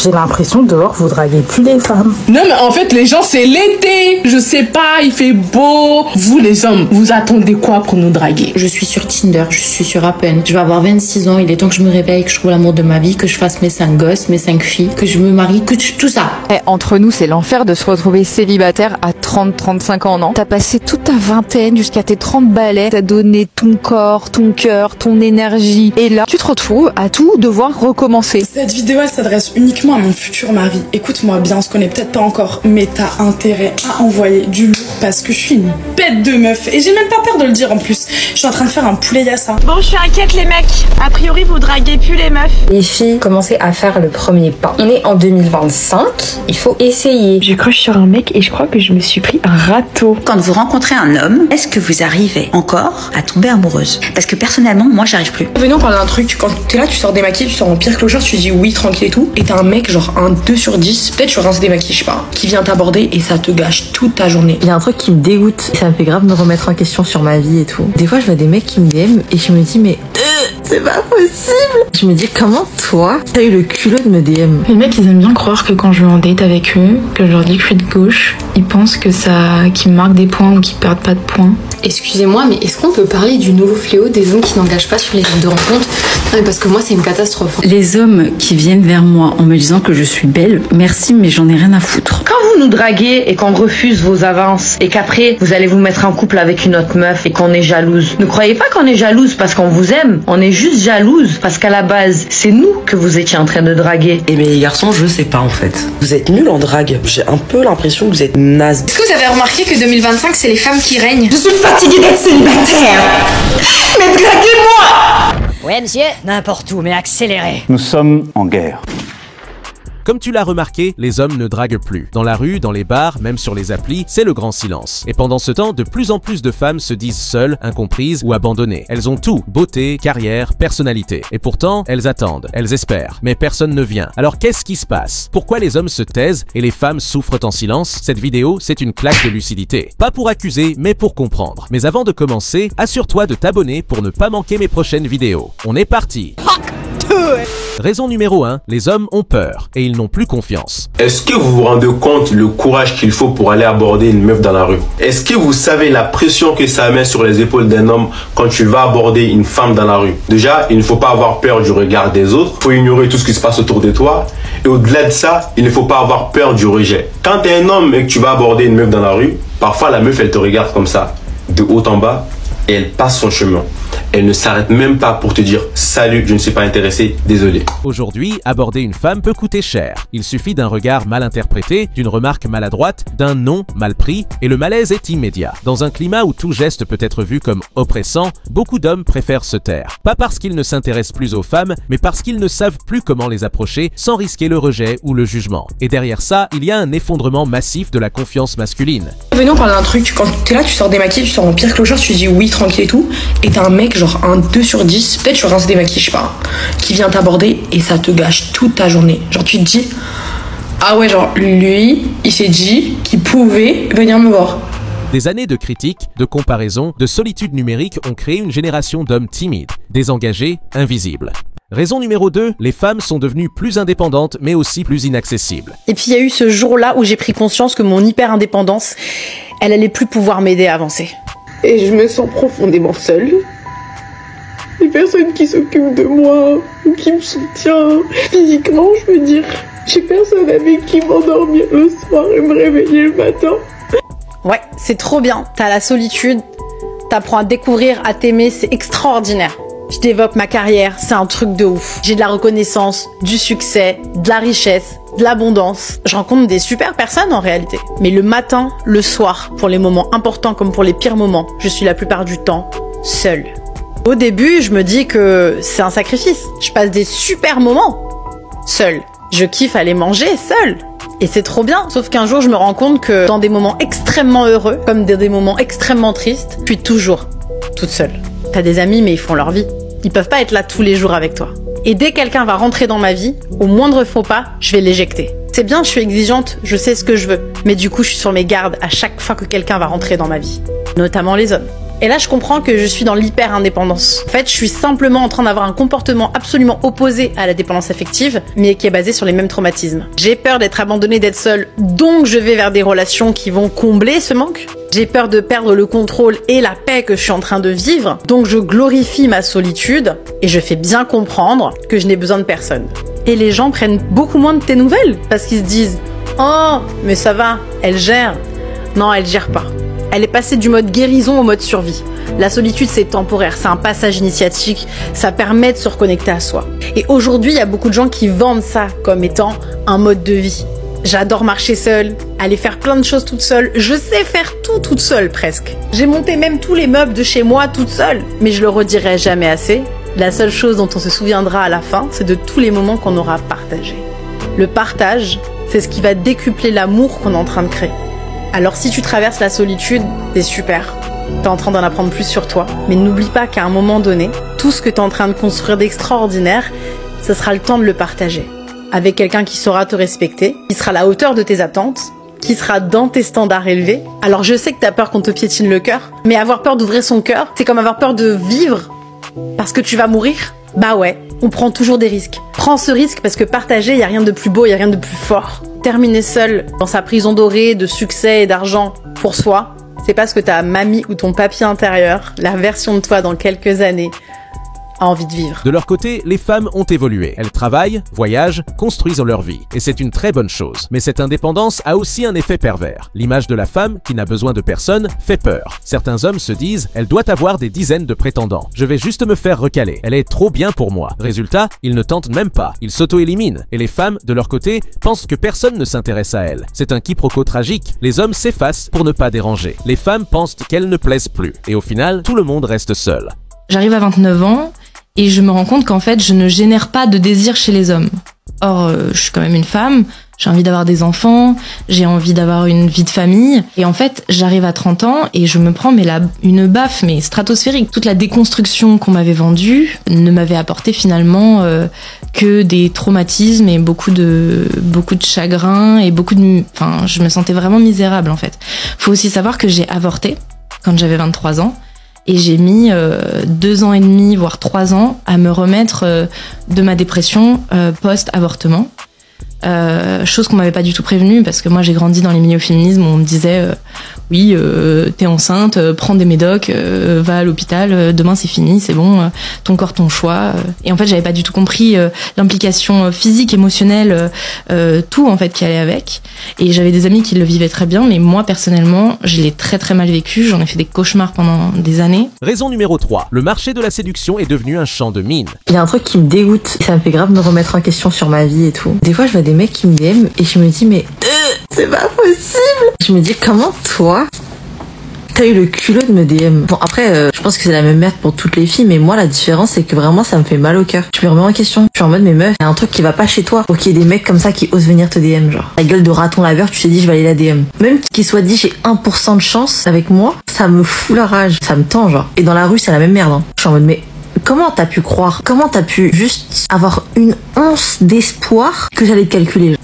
J'ai l'impression dehors vous draguez plus les femmes. Non mais en fait les gens c'est l'été. Je sais pas, il fait beau. Vous les hommes, vous attendez quoi pour nous draguer? Je suis sur Tinder, je suis sur Appen. Je vais avoir 26 ans, il est temps que je me réveille, que je trouve l'amour de ma vie, que je fasse mes 5 gosses, mes 5 filles, que je me marie, tout ça. Et entre nous, c'est l'enfer de se retrouver célibataire à 30-35 ans, non? T'as passé toute ta vingtaine jusqu'à tes 30 balais, t'as donné ton corps, ton cœur, ton énergie. Et là, tu te retrouves à tout devoir recommencer. Cette vidéo, elle s'adresse uniquement à mon futur mari. Écoute-moi bien, on se connaît peut-être pas encore, mais t'as intérêt à envoyer du lourd parce que je suis une bête de meuf. Et j'ai même pas peur de le dire en plus. Je suis en train de faire un poulet yassa. Bon, je suis inquiète les mecs. A priori, vous draguez plus les meufs. Les filles, commencez à faire le premier pas. On est en 2025, il faut essayer. Je crush sur un mec et je crois que je me suis pris un râteau. Quand vous rencontrez un homme, est-ce que vous arrivez encore à tomber amoureuse? Parce que personnellement, moi, j'arrive plus. Venons parler d'un truc. Quand t'es là, tu sors démaquillé, tu sors en pire clochard, tu dis oui, tranquille et tout. Et t'as un mec, genre un 2 sur 10, peut-être tu rinces démaquillé, je sais pas, qui vient t'aborder et ça te gâche toute ta journée. Il y a un truc qui me dégoûte. Ça me fait grave me remettre en question sur ma vie et tout. Des fois, je vois des mecs qui me DM et je me dis, mais c'est pas possible. Je me dis, comment toi, t'as eu le culot de me DM? Les mecs, ils aiment bien croire que quand je vais en date avec eux, que je leur dis que je suis de gauche, ils pensent que qu'ils me marquent des points ou qu'ils perdent pas de points. Excusez-moi, mais est-ce qu'on peut parler du nouveau fléau des hommes qui n'engagent pas sur les sites de rencontre? Non, mais parce que moi, c'est une catastrophe. Les hommes qui viennent vers moi en me disant que je suis belle, merci, mais j'en ai rien à foutre. Quand vous nous draguez et qu'on refuse vos avances et qu'après vous allez vous mettre en couple avec une autre meuf et qu'on est jalouse, ne croyez pas qu'on est jalouse parce qu'on vous aime, on est juste jalouse parce qu'à la base, c'est nous que vous étiez en train de draguer. Et mes garçons, je sais pas en fait. Vous êtes nuls en drague. J'ai un peu l'impression que vous êtes nazes. Est-ce que vous avez remarqué que 2025, c'est les femmes qui règnent? Je suis fatiguée d'être célibataire. Mais draguez-moi! Ouais, monsieur, n'importe où, mais accélérez. Nous sommes en guerre. Comme tu l'as remarqué, les hommes ne draguent plus. Dans la rue, dans les bars, même sur les applis, c'est le grand silence. Et pendant ce temps, de plus en plus de femmes se disent seules, incomprises ou abandonnées. Elles ont tout, beauté, carrière, personnalité. Et pourtant, elles attendent, elles espèrent. Mais personne ne vient. Alors qu'est-ce qui se passe? Pourquoi les hommes se taisent et les femmes souffrent en silence? Cette vidéo, c'est une claque de lucidité. Pas pour accuser, mais pour comprendre. Mais avant de commencer, assure-toi de t'abonner pour ne pas manquer mes prochaines vidéos. On est parti! Raison numéro 1, les hommes ont peur et ils n'ont plus confiance. Est-ce que vous vous rendez compte le courage qu'il faut pour aller aborder une meuf dans la rue? Est-ce que vous savez la pression que ça met sur les épaules d'un homme quand tu vas aborder une femme dans la rue? Déjà, il ne faut pas avoir peur du regard des autres, il faut ignorer tout ce qui se passe autour de toi. Et au-delà de ça, il ne faut pas avoir peur du rejet. Quand tu es un homme et que tu vas aborder une meuf dans la rue, parfois la meuf elle te regarde comme ça, de haut en bas, et elle passe son chemin. Elle ne s'arrête même pas pour te dire « Salut, je ne suis pas intéressé, désolé ». Aujourd'hui, aborder une femme peut coûter cher. Il suffit d'un regard mal interprété, d'une remarque maladroite, d'un nom mal pris, et le malaise est immédiat. Dans un climat où tout geste peut être vu comme oppressant, beaucoup d'hommes préfèrent se taire. Pas parce qu'ils ne s'intéressent plus aux femmes, mais parce qu'ils ne savent plus comment les approcher sans risquer le rejet ou le jugement. Et derrière ça, il y a un effondrement massif de la confiance masculine. Venons parler d'un truc. Quand t'es là, tu sors démaquillé, tu sors en pire clochard, tu dis oui, tranquille et tout. Et t'as un mec, genre un 2 sur 10, peut-être tu rinces démaquillé, je sais pas, qui vient t'aborder et ça te gâche toute ta journée. Genre tu te dis, ah ouais, genre lui, il s'est dit qu'il pouvait venir me voir. Des années de critiques, de comparaisons, de solitude numérique ont créé une génération d'hommes timides, désengagés, invisibles. Raison numéro 2, les femmes sont devenues plus indépendantes mais aussi plus inaccessibles. Et puis il y a eu ce jour-là où j'ai pris conscience que mon hyper-indépendance, elle allait plus pouvoir m'aider à avancer. Et je me sens profondément seule. Les personnes qui s'occupent de moi ou qui me soutient physiquement, je veux dire. J'ai personne avec qui m'endormir le soir et me réveiller le matin. Ouais, c'est trop bien. T'as la solitude, t'apprends à découvrir, à t'aimer, c'est extraordinaire. Je développe ma carrière, c'est un truc de ouf. J'ai de la reconnaissance, du succès, de la richesse, de l'abondance. Je rencontre des super personnes en réalité. Mais le matin, le soir, pour les moments importants comme pour les pires moments, je suis la plupart du temps seule. Au début, je me dis que c'est un sacrifice. Je passe des super moments seule. Je kiffe aller manger seule. Et c'est trop bien, sauf qu'un jour je me rends compte que dans des moments extrêmement heureux, comme des moments extrêmement tristes, je suis toujours toute seule. T'as des amis mais ils font leur vie. Ils peuvent pas être là tous les jours avec toi. Et dès que quelqu'un va rentrer dans ma vie, au moindre faux pas, je vais l'éjecter. C'est bien, je suis exigeante, je sais ce que je veux. Mais du coup, je suis sur mes gardes à chaque fois que quelqu'un va rentrer dans ma vie. Notamment les hommes. Et là, je comprends que je suis dans l'hyper-indépendance. En fait, je suis simplement en train d'avoir un comportement absolument opposé à la dépendance affective, mais qui est basé sur les mêmes traumatismes. J'ai peur d'être abandonnée, d'être seule, donc je vais vers des relations qui vont combler ce manque. J'ai peur de perdre le contrôle et la paix que je suis en train de vivre, donc je glorifie ma solitude et je fais bien comprendre que je n'ai besoin de personne. Et les gens prennent beaucoup moins de tes nouvelles parce qu'ils se disent « Oh, mais ça va, elle gère ». Non, elle gère pas. Elle est passée du mode guérison au mode survie. La solitude, c'est temporaire, c'est un passage initiatique, ça permet de se reconnecter à soi. Et aujourd'hui, il y a beaucoup de gens qui vendent ça comme étant un mode de vie. J'adore marcher seule, aller faire plein de choses toute seule. Je sais faire tout toute seule presque. J'ai monté même tous les meubles de chez moi toute seule. Mais je le redirai jamais assez. La seule chose dont on se souviendra à la fin, c'est de tous les moments qu'on aura partagés. Le partage, c'est ce qui va décupler l'amour qu'on est en train de créer. Alors si tu traverses la solitude, c'est super. T'es en train d'en apprendre plus sur toi. Mais n'oublie pas qu'à un moment donné, tout ce que t'es en train de construire d'extraordinaire, ce sera le temps de le partager. Avec quelqu'un qui saura te respecter, qui sera à la hauteur de tes attentes, qui sera dans tes standards élevés. Alors je sais que t'as peur qu'on te piétine le cœur, mais avoir peur d'ouvrir son cœur, c'est comme avoir peur de vivre parce que tu vas mourir. Bah ouais, on prend toujours des risques. Prends ce risque parce que partager, y a rien de plus beau, y a rien de plus fort. Terminer seul dans sa prison dorée de succès et d'argent pour soi, c'est parce que ta mamie ou ton papy intérieur, la version de toi dans quelques années, a envie de vivre. De leur côté, les femmes ont évolué. Elles travaillent, voyagent, construisent leur vie. Et c'est une très bonne chose. Mais cette indépendance a aussi un effet pervers. L'image de la femme, qui n'a besoin de personne, fait peur. Certains hommes se disent « Elle doit avoir des dizaines de prétendants. Je vais juste me faire recaler. Elle est trop bien pour moi. » Résultat, ils ne tentent même pas. Ils s'auto-éliminent. Et les femmes, de leur côté, pensent que personne ne s'intéresse à elles. C'est un quiproquo tragique. Les hommes s'effacent pour ne pas déranger. Les femmes pensent qu'elles ne plaisent plus. Et au final, tout le monde reste seul. J'arrive à 29 ans et je me rends compte qu'en fait, je ne génère pas de désir chez les hommes. Or, je suis quand même une femme, j'ai envie d'avoir des enfants, j'ai envie d'avoir une vie de famille. Et en fait, j'arrive à 30 ans et je me prends une baffe, mais stratosphérique. Toute la déconstruction qu'on m'avait vendue ne m'avait apporté finalement que des traumatismes et beaucoup de chagrin et enfin, je me sentais vraiment misérable en fait. Faut aussi savoir que j'ai avorté quand j'avais 23 ans. Et j'ai mis 2 ans et demi, voire 3 ans, à me remettre de ma dépression post-avortement. Chose qu'on m'avait pas du tout prévenue, parce que moi j'ai grandi dans les milieux féminismes où on me disait oui, t'es enceinte, prends des médocs, va à l'hôpital, demain c'est fini, c'est bon, ton corps, ton choix. Et en fait, j'avais pas du tout compris l'implication physique, émotionnelle, tout en fait qui allait avec. Et j'avais des amis qui le vivaient très bien, mais moi personnellement, je l'ai très très mal vécu, j'en ai fait des cauchemars pendant des années. Raison numéro 3, le marché de la séduction est devenu un champ de mine. Il y a un truc qui me dégoûte, ça me fait grave me remettre en question sur ma vie et tout. Des fois, je vois des mecs qui me DM et je me dis mais c'est pas possible. Je me dis comment toi t'as eu le culot de me DM. Bon après je pense que c'est la même merde pour toutes les filles, mais moi la différence c'est que vraiment ça me fait mal au cœur. Je me remets en question. Je suis en mode mais meuf, y a un truc qui va pas chez toi pour qu'il y ait des mecs comme ça qui osent venir te DM, genre la gueule de raton laveur, tu t'es dit je vais aller la DM. Même qu'il soit dit j'ai 1% de chance avec moi, ça me fout la rage, ça me tend genre. Et dans la rue c'est la même merde hein. Je suis en mode mais comment t'as pu croire, comment t'as pu juste avoir une once d'espoir que j'allais te calculer?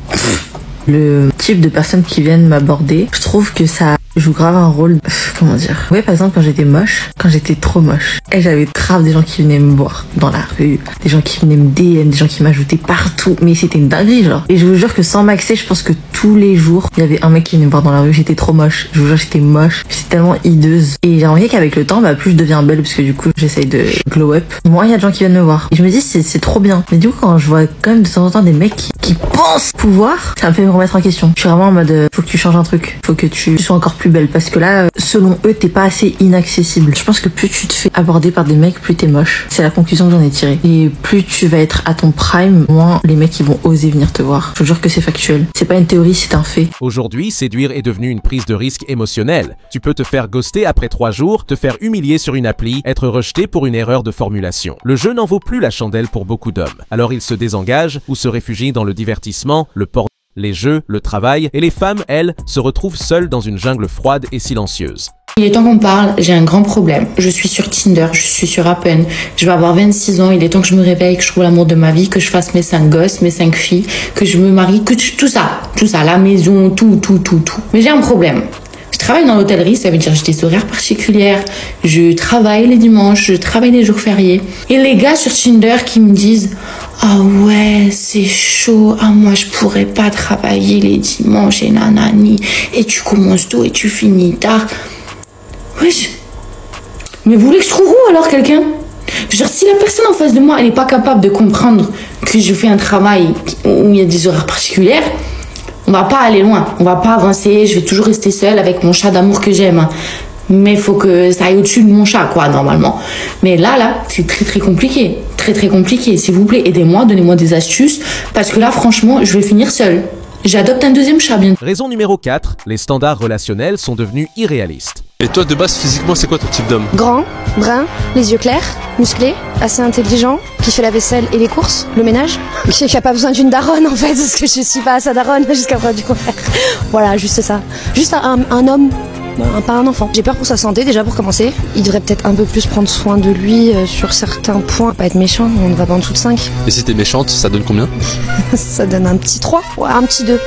Le type de personnes qui viennent m'aborder, je trouve que ça joue grave un rôle, comment dire. Ouais, par exemple, quand j'étais moche, quand j'étais trop moche, et j'avais grave des gens qui venaient me voir dans la rue, des gens qui venaient me DM, des gens qui m'ajoutaient partout, mais c'était une dinguerie, genre. Et je vous jure que sans m'axer, je pense que tous les jours, il y avait un mec qui venait me voir dans la rue, j'étais trop moche. Je vous jure, j'étais moche, j'étais tellement hideuse. Et j'ai remarqué qu'avec le temps, bah, plus je deviens belle, parce que du coup, j'essaye de glow up, moins il y a de gens qui viennent me voir. Et je me dis, c'est trop bien. Mais du coup, quand je vois quand même de temps en temps des mecs qui pensent pouvoir, ça me fait me remettre en question. Je suis vraiment en mode, faut que tu changes un truc, faut que tu sois encore plus belle, parce que là, selon eux, t'es pas assez inaccessible. Je pense que plus tu te fais aborder par des mecs, plus t'es moche. C'est la conclusion que j'en ai tirée. Et plus tu vas être à ton prime, moins les mecs ils vont oser venir te voir. Je vous jure que c'est factuel. C'est pas une théorie, c'est un fait. Aujourd'hui, séduire est devenu une prise de risque émotionnelle. Tu peux te faire ghoster après 3 jours, te faire humilier sur une appli, être rejeté pour une erreur de formulation. Le jeu n'en vaut plus la chandelle pour beaucoup d'hommes. Alors ils se désengagent ou se réfugient dans le divertissement, le porno, les jeux, le travail, et les femmes, elles, se retrouvent seules dans une jungle froide et silencieuse. Il est temps qu'on parle, j'ai un grand problème. Je suis sur Tinder, je suis sur Appen, je vais avoir 26 ans, il est temps que je me réveille, que je trouve l'amour de ma vie, que je fasse mes 5 gosses, mes 5 filles, que je me marie, tout ça, la maison, tout. Mais j'ai un problème. Je travaille dans l'hôtellerie, ça veut dire j'ai des horaires particulières, je travaille les dimanches, je travaille les jours fériés. Et les gars sur Tinder qui me disent « Ah ouais, c'est chaud, ah moi je pourrais pas travailler les dimanches et nanani, et tu commences tôt et tu finis tard. » Wesh, mais vous voulez que je trouve où alors quelqu'un? Genre si la personne en face de moi elle est pas capable de comprendre que je fais un travail où il y a des horaires particulières, on va pas aller loin, on va pas avancer, je vais toujours rester seule avec mon chat d'amour que j'aime. Mais il faut que ça aille au-dessus de mon chat, quoi, normalement. Mais là, c'est très compliqué. Très compliqué. S'il vous plaît, aidez-moi, donnez-moi des astuces. Parce que là, franchement, je vais finir seule. J'adopte un deuxième chat, bien. Raison numéro 4, les standards relationnels sont devenus irréalistes. Et toi, de base, physiquement, c'est quoi ton type d'homme? Grand, brun, les yeux clairs, musclé, assez intelligent, qui fait la vaisselle et les courses, le ménage, qui a pas besoin d'une daronne en fait, parce que je suis pas sa daronne jusqu'à preuve du contraire. Voilà, juste ça. Juste un homme, pas un enfant. J'ai peur pour sa santé déjà pour commencer. Il devrait peut-être un peu plus prendre soin de lui sur certains points. Pas être méchant, on ne va pas en dessous de 5. Et si t'es méchante, ça donne combien? Ça donne un petit 3, ouais, un petit 2.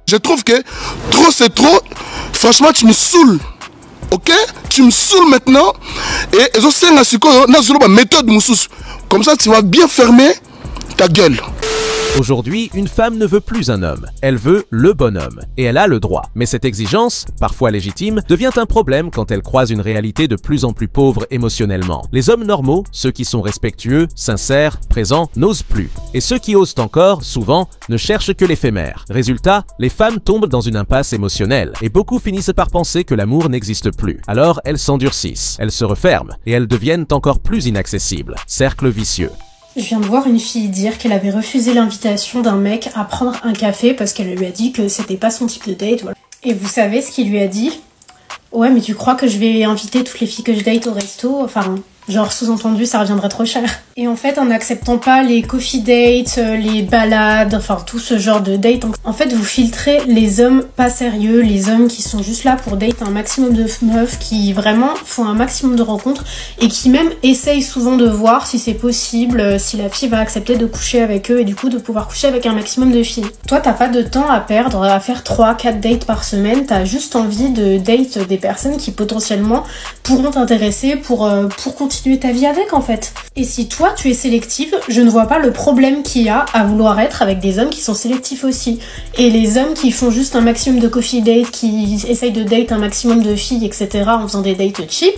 Je trouve que trop c'est trop. Franchement, tu me saoules. Ok? Tu me saoules maintenant. Et je sais que méthode Moussous. Comme ça, tu vas bien fermer ta gueule. Aujourd'hui, une femme ne veut plus un homme, elle veut le bonhomme, et elle a le droit. Mais cette exigence, parfois légitime, devient un problème quand elle croise une réalité de plus en plus pauvre émotionnellement. Les hommes normaux, ceux qui sont respectueux, sincères, présents, n'osent plus. Et ceux qui osent encore, souvent, ne cherchent que l'éphémère. Résultat, les femmes tombent dans une impasse émotionnelle, et beaucoup finissent par penser que l'amour n'existe plus. Alors elles s'endurcissent, elles se referment, et elles deviennent encore plus inaccessibles. Cercle vicieux. Je viens de voir une fille dire qu'elle avait refusé l'invitation d'un mec à prendre un café parce qu'elle lui a dit que c'était pas son type de date. Voilà. Et vous savez ce qu'il lui a dit? Ouais, mais tu crois que je vais inviter toutes les filles que je date au resto? Enfin, genre sous-entendu, ça reviendrait trop cher. Et en fait, en n'acceptant pas les coffee dates, les balades, enfin tout ce genre de dates, en fait, vous filtrez les hommes pas sérieux, les hommes qui sont juste là pour date un maximum de meufs, qui vraiment font un maximum de rencontres et qui même essayent souvent de voir si c'est possible, si la fille va accepter de coucher avec eux et du coup de pouvoir coucher avec un maximum de filles. Toi, t'as pas de temps à perdre à faire 3-4 dates par semaine, t'as juste envie de date des personnes qui potentiellement pourront t'intéresser pour continuer ta vie avec en fait. Et si toi tu es sélective, je ne vois pas le problème qu'il y a à vouloir être avec des hommes qui sont sélectifs aussi. Et les hommes qui font juste un maximum de coffee date, qui essayent de date un maximum de filles, etc. en faisant des dates cheap,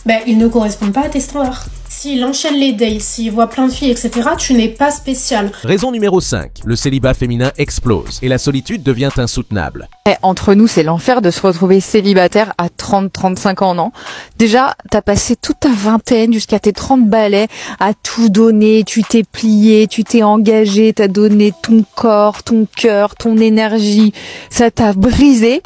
ben ils ne correspondent pas à tes standards. S'il enchaîne les dates, s'il voit plein de filles, etc., tu n'es pas spécial. Raison numéro 5, le célibat féminin explose et la solitude devient insoutenable. Entre nous, c'est l'enfer de se retrouver célibataire à 30-35 ans, non? Déjà, t'as passé toute ta vingtaine jusqu'à tes 30 balais à tout donner, tu t'es plié, tu t'es engagé, t'as donné ton corps, ton cœur, ton énergie, ça t'a brisé.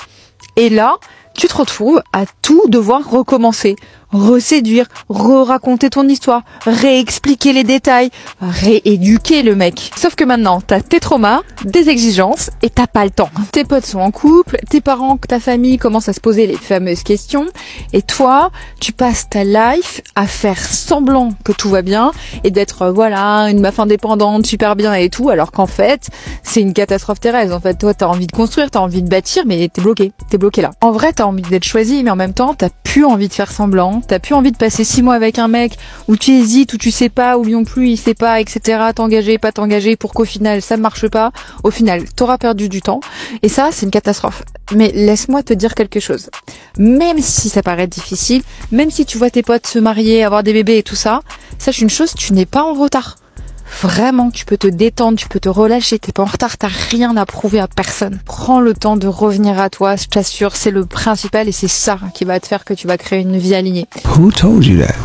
Et là, tu te retrouves à tout devoir recommencer. Reséduire, re-raconter ton histoire, réexpliquer les détails, rééduquer le mec. Sauf que maintenant, t'as tes traumas, des exigences et t'as pas le temps. Tes potes sont en couple, tes parents, ta famille commencent à se poser les fameuses questions et toi, tu passes ta life à faire semblant que tout va bien et d'être, voilà, une meuf indépendante, super bien et tout, alors qu'en fait, c'est une catastrophe terrestre. En fait, toi, t'as envie de construire, t'as envie de bâtir, mais t'es bloqué là. En vrai, t'as envie d'être choisi, mais en même temps, t'as plus envie de faire semblant. T'as plus envie de passer 6 mois avec un mec où tu hésites, où tu sais pas, où lui non plus il sait pas, etc. T'engager, pas t'engager, pour qu'au final ça ne marche pas. Au final, t'auras perdu du temps. Et ça, c'est une catastrophe. Mais laisse-moi te dire quelque chose. Même si ça paraît difficile, même si tu vois tes potes se marier, avoir des bébés et tout ça, sache une chose, tu n'es pas en retard. Vraiment, tu peux te détendre, tu peux te relâcher, t'es pas en retard, t'as rien à prouver à personne. Prends le temps de revenir à toi, je t'assure, c'est le principal et c'est ça qui va te faire que tu vas créer une vie alignée. Who told you that?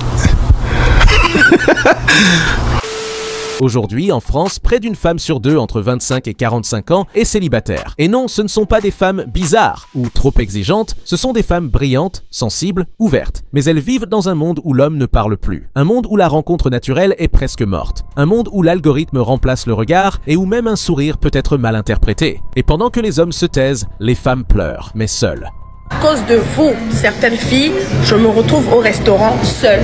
Aujourd'hui, en France, près d'une femme sur 2 entre 25 et 45 ans est célibataire. Et non, ce ne sont pas des femmes bizarres ou trop exigeantes, ce sont des femmes brillantes, sensibles, ouvertes. Mais elles vivent dans un monde où l'homme ne parle plus. Un monde où la rencontre naturelle est presque morte. Un monde où l'algorithme remplace le regard et où même un sourire peut être mal interprété. Et pendant que les hommes se taisent, les femmes pleurent, mais seules. À cause de vous, certaines filles, je me retrouve au restaurant seule.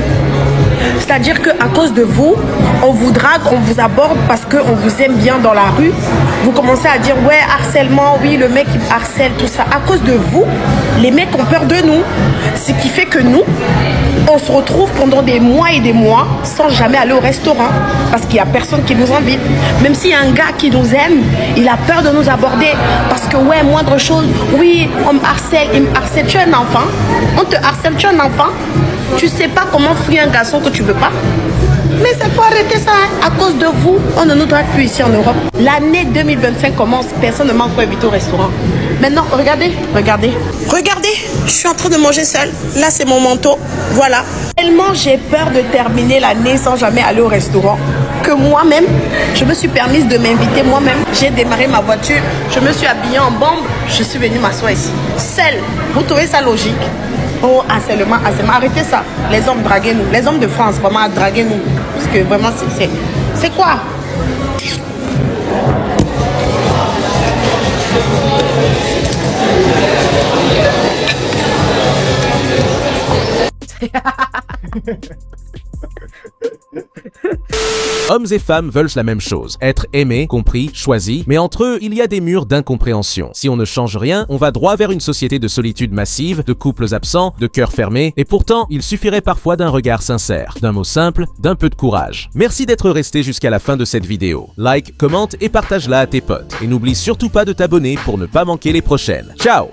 C'est-à-dire qu'à cause de vous, on vous drague, on vous aborde parce qu'on vous aime bien dans la rue. Vous commencez à dire, ouais, harcèlement, oui, le mec il harcèle, tout ça. À cause de vous, les mecs ont peur de nous. Ce qui fait que nous, on se retrouve pendant des mois et des mois sans jamais aller au restaurant. Parce qu'il n'y a personne qui nous invite. Même s'il y a un gars qui nous aime, il a peur de nous aborder. Parce que, ouais, moindre chose, oui, on me harcèle, il me harcèle. Tu es un enfant, on te harcèle, tu es un enfant. Tu sais pas comment fuir un garçon que tu veux pas. Mais ça faut arrêter ça, hein. À cause de vous, on ne nous drague plus ici en Europe. L'année 2025 commence, personne ne m'a encore invité au restaurant. Maintenant, regardez, regardez. Regardez, je suis en train de manger seule. Là, c'est mon manteau. Voilà. Tellement j'ai peur de terminer l'année sans jamais aller au restaurant que moi-même, je me suis permise de m'inviter moi-même. J'ai démarré ma voiture, je me suis habillée en bombe, je suis venue m'asseoir ici. Seule. Vous trouvez ça logique? Oh, harcèlement, harcèlement. Arrêtez ça. Les hommes, draguez-nous. Les hommes de France, vraiment, draguez-nous. Parce que vraiment, c'est quoi? Hommes et femmes veulent la même chose, être aimés, compris, choisis, mais entre eux, il y a des murs d'incompréhension. Si on ne change rien, on va droit vers une société de solitude massive, de couples absents, de cœurs fermés, et pourtant, il suffirait parfois d'un regard sincère, d'un mot simple, d'un peu de courage. Merci d'être resté jusqu'à la fin de cette vidéo. Like, commente et partage-la à tes potes. Et n'oublie surtout pas de t'abonner pour ne pas manquer les prochaines. Ciao!